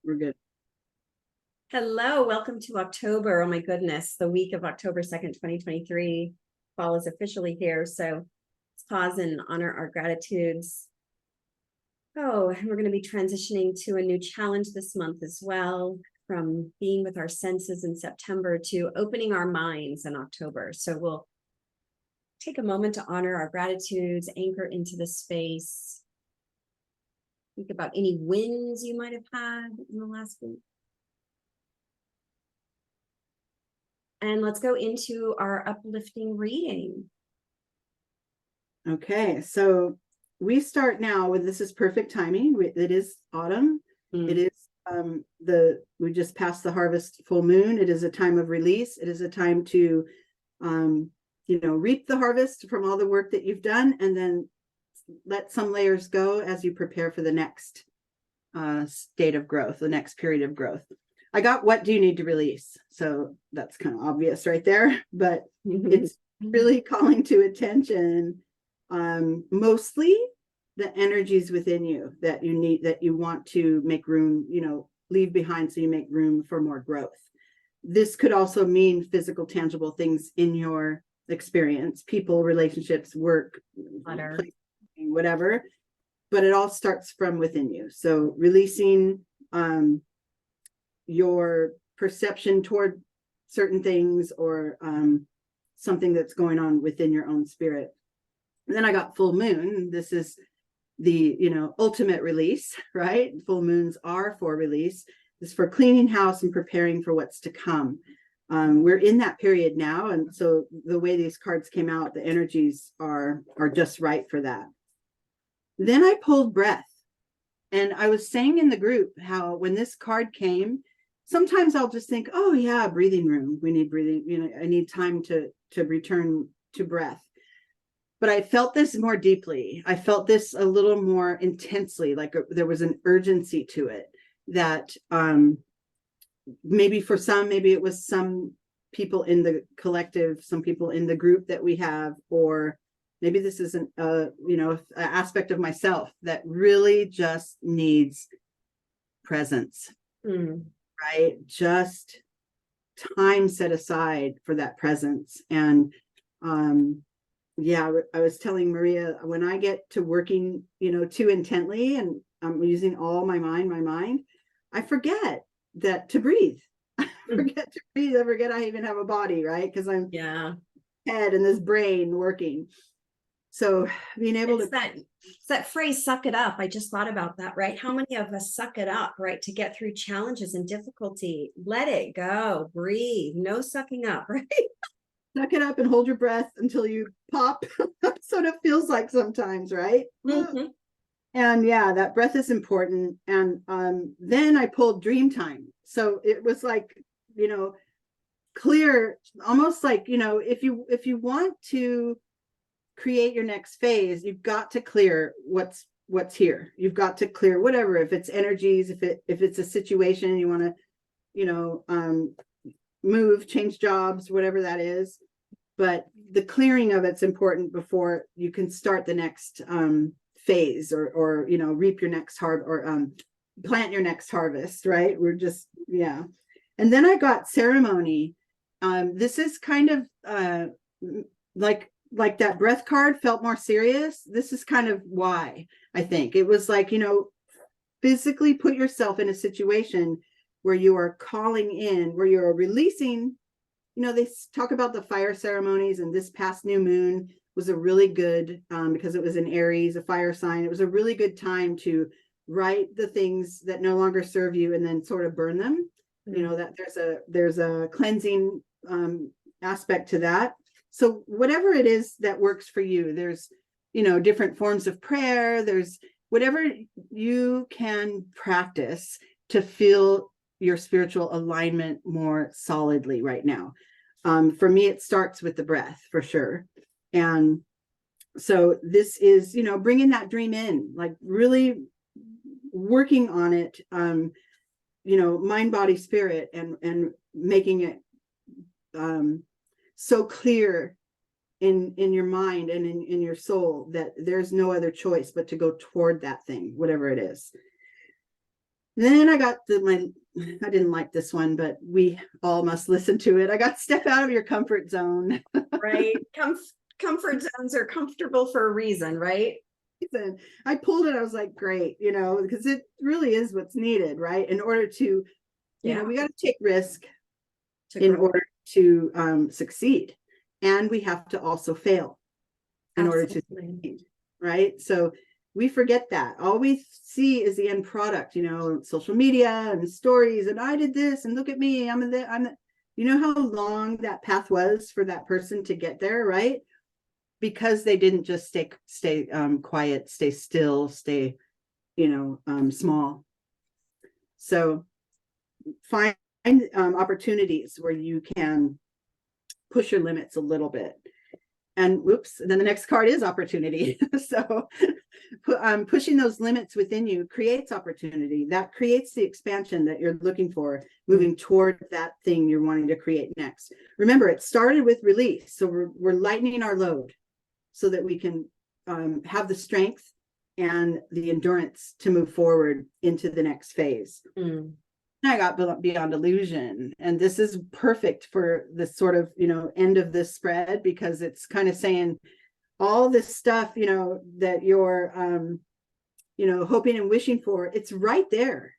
We're good. Hello, welcome to October. Oh my goodness, the week of October 2nd, 2023. Fall is officially here, so let's pause and honor our gratitudes. Oh, and we're going to be transitioning to a new challenge this month as well, from being with our senses in September to opening our minds in October. So we'll take a moment to honor our gratitudes, anchor into the space. Think about any wins you might have had in the last week. And let's go into our uplifting reading. Okay, so we start now with this is perfect timing. It is autumn. It is we just passed the harvest full moon. It is a time of release. It is a time to reap the harvest from all the work that you've done, and then let some layers go as you prepare for the next state of growth, the next period of growth. I got what do you need to release? So that's kind of obvious right there, but it's really calling to attention mostly the energies within you that you need, that you want to make room, leave behind so you make room for more growth. This could also mean physical, tangible things in your experience, people, relationships, work, whatever, but it all starts from within you. So releasing your perception toward certain things or something that's going on within your own spirit. And then I got full moon. This is the ultimate release, right? Full moons are for release. This is for cleaning house and preparing for what's to come. We're in that period now, and so the way these cards came out, the energies are just right for that. Then I pulled breath, and I was saying in the group how when this card came, sometimes I'll just think, oh yeah, breathing room. We need breathing. I need time to return to breath. But I felt this more deeply. I felt this a little more intensely, like there was an urgency to it that maybe for some, maybe it was some people in the collective, some people in the group that we have, or maybe this is an aspect of myself that really just needs presence. Right? Just time set aside for that presence. And I was telling Maria, when I get to working, too intently and I'm using all my mind, I forget that to breathe. I forget to breathe. I forget I even have a body, right? Because I'm head and this brain working. So being able it's that phrase, suck it up. I just thought about that, right? How many of us suck it up, right? To get through challenges and difficulty. Let it go, breathe, no sucking up, right? Suck it up and hold your breath until you pop. That's what it feels like sometimes, right? And that breath is important. And then I pulled dream time. So it was like, clear, almost like, if you want to create your next phase, you've got to clear what's here. You've got to clear whatever, if it's energies, if it's a situation you want to move, change jobs, whatever that is. But the clearing of it's important before you can start the next phase or reap your next or plant your next harvest, right? We're just and then I got ceremony. This is kind of like that breath card felt more serious. This is kind of why I think it was like, physically put yourself in a situation where you are calling in, where you're releasing, they talk about the fire ceremonies, and this past new moon was a really good, because it was in Aries, a fire sign. It was a really good time to write the things that no longer serve you and then sort of burn them. That there's a cleansing aspect to that. So whatever it is that works for you, there's, different forms of prayer. There's whatever you can practice to feel your spiritual alignment more solidly right now. For me, it starts with the breath for sure. And so this is, bringing that dream in, like really working on it, mind, body, spirit, and making it so clear in your mind and in your soul that there's no other choice but to go toward that thing, whatever it is. Then I got I didn't like this one, but we all must listen to it. I got step out of your comfort zone. Right. Comfort zones are comfortable for a reason, right? And I pulled it. I was like, great, because it really is what's needed, right? In order to, Yeah. we got to take risk To in grow. order to succeed. And we have to also fail in order to Absolutely. succeed, right? So we forget that. All we see is the end product, social media and stories, and I did this, and look at me, I'm the, you know how long that path was for that person to get there, right? Because they didn't just stay quiet, stay still, stay, small. So find opportunities where you can push your limits a little bit. And whoops, and then the next card is opportunity. So pushing those limits within you creates opportunity. That creates the expansion that you're looking for, moving toward that thing you're wanting to create next. Remember, it started with release. So we're lightening our load so that we can have the strength and the endurance to move forward into the next phase. I got beyond illusion, and this is perfect for this sort of end of this spread, because it's kind of saying all this stuff that you're hoping and wishing for, it's right there.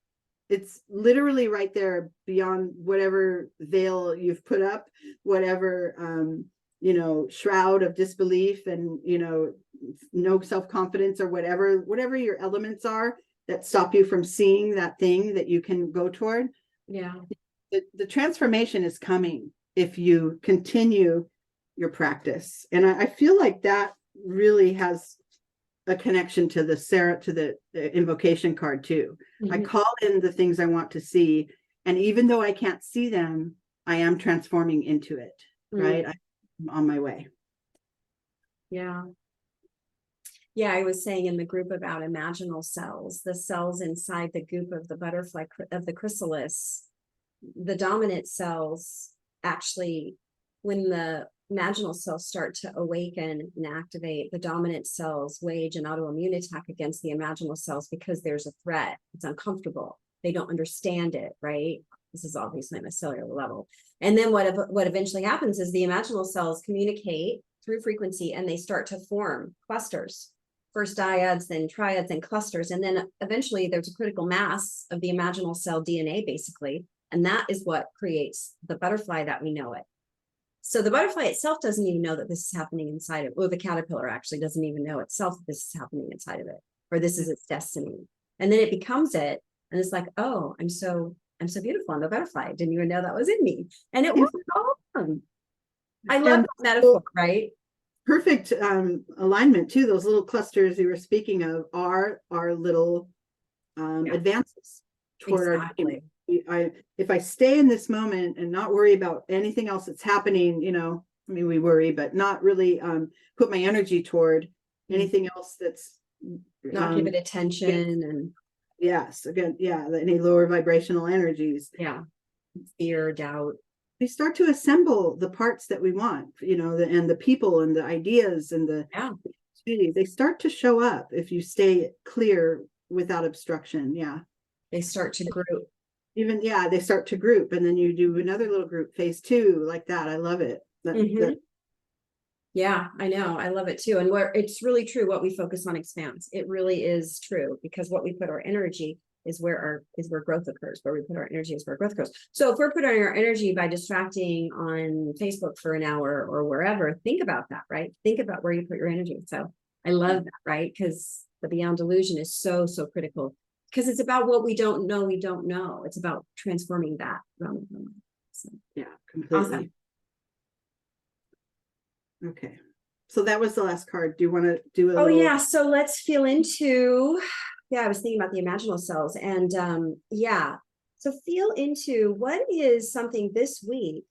It's literally right there, beyond whatever veil you've put up, whatever shroud of disbelief and no self-confidence, or whatever your elements are that stop you from seeing that thing that you can go toward. Yeah. The transformation is coming if you continue your practice. And I feel like that really has a connection to the invocation card too. I call in the things I want to see, and even though I can't see them, I am transforming into it, right? I'm on my way. Yeah. Yeah, I was saying in the group about imaginal cells, the cells inside the goop of the butterfly of the chrysalis, the dominant cells actually, when the imaginal cells start to awaken and activate, the dominant cells wage an autoimmune attack against the imaginal cells because there's a threat. It's uncomfortable. They don't understand it, right? This is obviously on a cellular level. And then what eventually happens is the imaginal cells communicate through frequency, and they start to form clusters. First dyads, then triads, and clusters. And then eventually there's a critical mass of the imaginal cell DNA, basically. And that is what creates the butterfly that we know it. So the butterfly itself doesn't even know that this is happening inside of it. Well, the caterpillar actually doesn't even know itself that this is happening inside of it, or this is its destiny. And then it becomes it. And it's like, oh, I'm so beautiful. I'm a butterfly. I didn't even know that was in me. And it was awesome. I love that metaphor, right? Perfect alignment too. Those little clusters you were speaking of are our little advances toward exactly. if I stay in this moment and not worry about anything else that's happening, I mean, we worry, but not really put my energy toward anything else that's not give it attention. And yes, again, yeah, any lower vibrational energies. Yeah. Fear, doubt. We start to assemble the parts that we want, and the people and the ideas and the opportunities. They start to show up if you stay clear without obstruction. Yeah. They start to group. They start to group, and then you do another little group, phase 2, like that. I love it. Yeah, I know. I love it too. And it's really true. What we focus on expands. It really is true, because what we put our energy is where growth occurs. Where we put our energy is where growth occurs. So if we're putting our energy by distracting on Facebook for an hour or wherever, think about that, right? Think about where you put your energy. So I love that, right? Because the beyond delusion is so, so critical, because it's about what we don't know. We don't know. It's about transforming that. So, yeah, completely. Awesome. Okay. So that was the last card. Do you want to do a little... yeah. So let's feel into, I was thinking about the imaginal cells, and so feel into what is something this week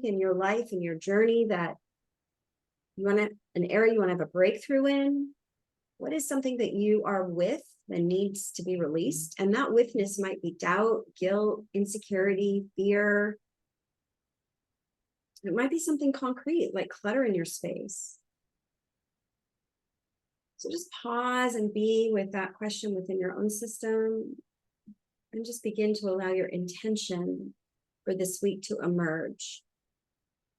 in your life, in your journey, that you want an area you want to have a breakthrough in. What is something that you are with that needs to be released? And that witness might be doubt, guilt, insecurity, fear. It might be something concrete, like clutter in your space. So just pause and be with that question within your own system. And just begin to allow your intention for this week to emerge.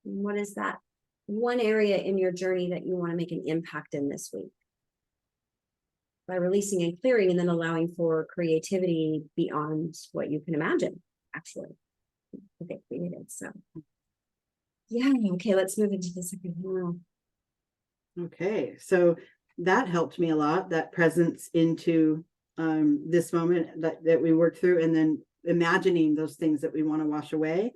What is that one area in your journey that you want to make an impact in this week? By releasing and clearing, and then allowing for creativity beyond what you can imagine, actually, to get creative. So, yeah, okay, let's move into the second one. Okay, so that helped me a lot, that presence into this moment that we worked through, and then imagining those things that we want to wash away.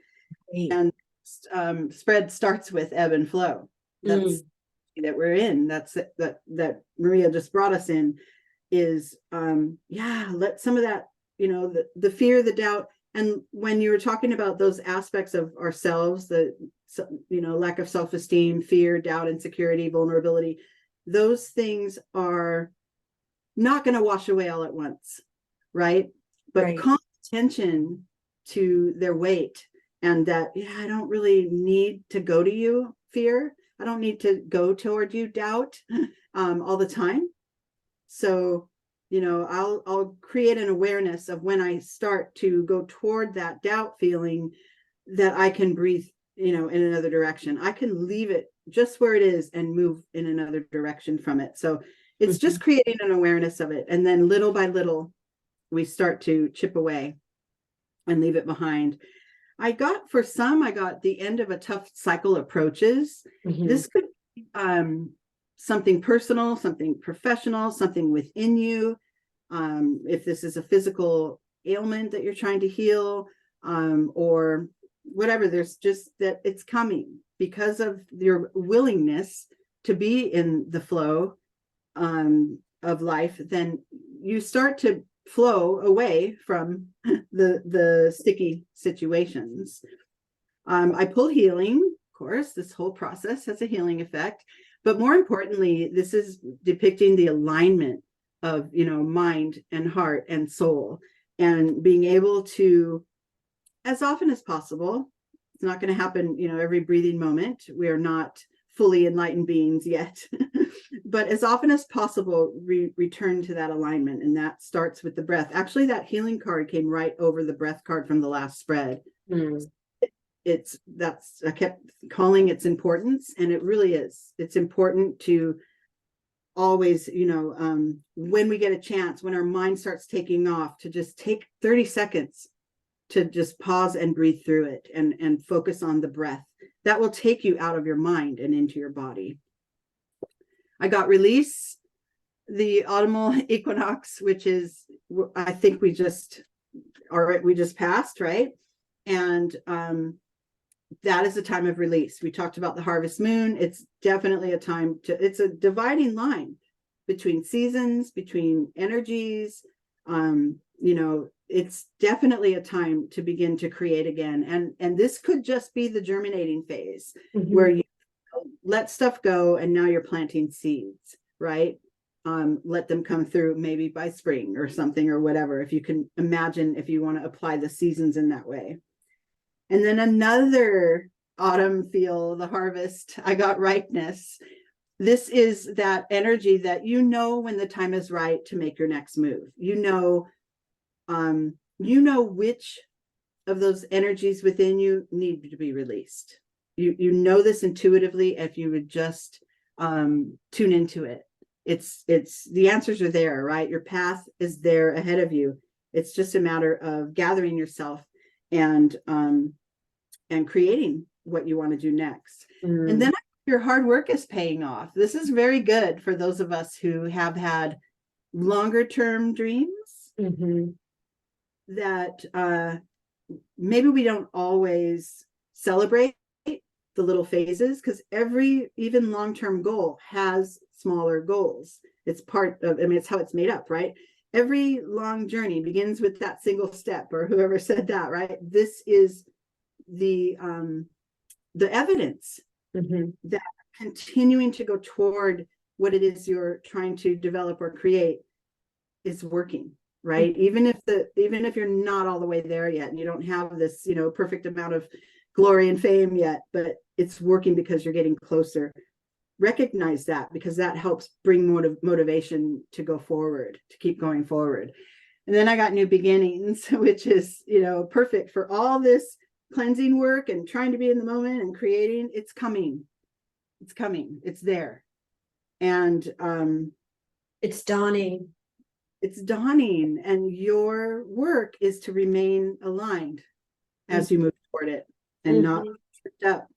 Great. And spread starts with ebb and flow. That's that we're in. That's that Maria just brought us in, is let some of that, the fear, the doubt. And when you were talking about those aspects of ourselves, the lack of self-esteem, fear, doubt, insecurity, vulnerability, those things are not going to wash away all at once, right? But calm attention to their weight, and that, I don't really need to go to you, fear. I don't need to go toward you, doubt, all the time. So, I'll create an awareness of when I start to go toward that doubt feeling, that I can breathe, in another direction. I can leave it just where it is and move in another direction from it. So it's just creating an awareness of it. And then little by little, we start to chip away and leave it behind. I got the end of a tough cycle approaches. This could be something personal, something professional, something within you. If this is a physical ailment that you're trying to heal, or whatever, there's just that it's coming because of your willingness to be in the flow of life. Then you start to flow away from the sticky situations. I pull healing, of course. This whole process has a healing effect, but more importantly, this is depicting the alignment of mind and heart and soul, and being able to, as often as possible, it's not going to happen every breathing moment. We are not fully enlightened beings yet, but as often as possible, return to that alignment. And that starts with the breath. Actually, that healing card came right over the breath card from the last spread. I kept calling its importance, and it really is. It's important to always, when we get a chance, when our mind starts taking off, to just take 30 seconds to just pause and breathe through it, and focus on the breath. That will take you out of your mind and into your body. I got release, the autumnal equinox, which is, I think we just passed, right? And that is a time of release. We talked about the harvest moon. It's definitely a time it's a dividing line between seasons, between energies. It's definitely a time to begin to create again. And this could just be the germinating phase, where you let stuff go, and now you're planting seeds, right? Let them come through maybe by spring or something, or whatever, if you can imagine, if you want to apply the seasons in that way. And then another autumn feel, the harvest, I got ripeness. This is that energy that when the time is right to make your next move. Which of those energies within you need to be released. You know this intuitively, if you would just tune into it. It's the answers are there, right? Your path is there ahead of you. It's just a matter of gathering yourself and creating what you want to do next. And then your hard work is paying off. This is very good for those of us who have had longer term dreams, that maybe we don't always celebrate the little phases, because every even long-term goal has smaller goals. It's part of, it's how it's made up, right? Every long journey begins with that single step, or whoever said that, right? This is the evidence that continuing to go toward what it is you're trying to develop or create is working, right? Even if you're not all the way there yet, and you don't have this perfect amount of glory and fame yet, but it's working because you're getting closer. Recognize that, because that helps bring motivation to go forward, to keep going forward. And then I got new beginnings, which is, perfect for all this cleansing work and trying to be in the moment and creating. It's coming. It's coming. It's there. And it's dawning. It's dawning. And your work is to remain aligned as you move toward it and not tripped up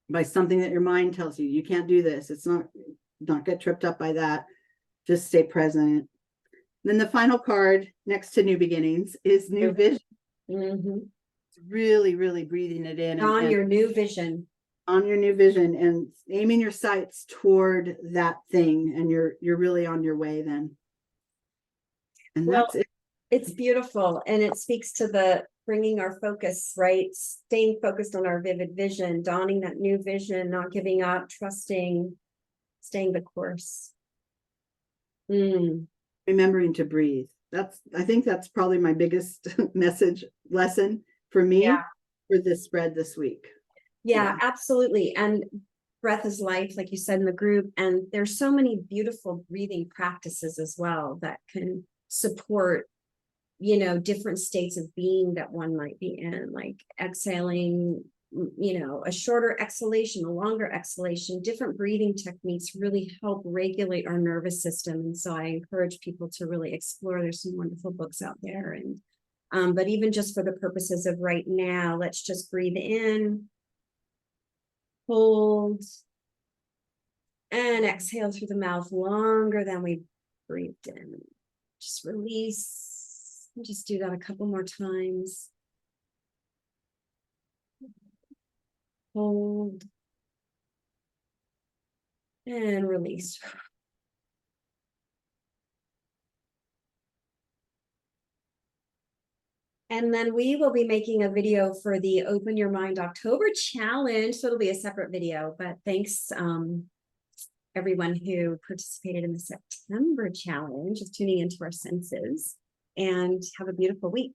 by something that your mind tells you can't do this. It's not get tripped up by that. Just stay present. Then the final card next to new beginnings is new vision. It's really, really breathing it in on your new vision. On your new vision and aiming your sights toward that thing, and you're really on your way then. And that's it. It's beautiful, and it speaks to the bringing our focus, right? Staying focused on our vivid vision, dawning that new vision, not giving up, trusting, staying the course. Remembering to breathe. I think that's probably my biggest lesson for me for this spread this week. Yeah, absolutely. And breath is life, like you said in the group. And there's so many beautiful breathing practices as well that can support, different states of being that one might be in, like exhaling, a shorter exhalation, a longer exhalation. Different breathing techniques really help regulate our nervous system. And so I encourage people to really explore. There's some wonderful books out there. And but even just for the purposes of right now, let's just breathe in, hold, and exhale through the mouth longer than we breathed in. Just release. And just do that a couple more times. Hold. And release. And then we will be making a video for the Open Your Mind October challenge. So it'll be a separate video, but thanks everyone who participated in the September challenge of tuning into our senses, and have a beautiful week.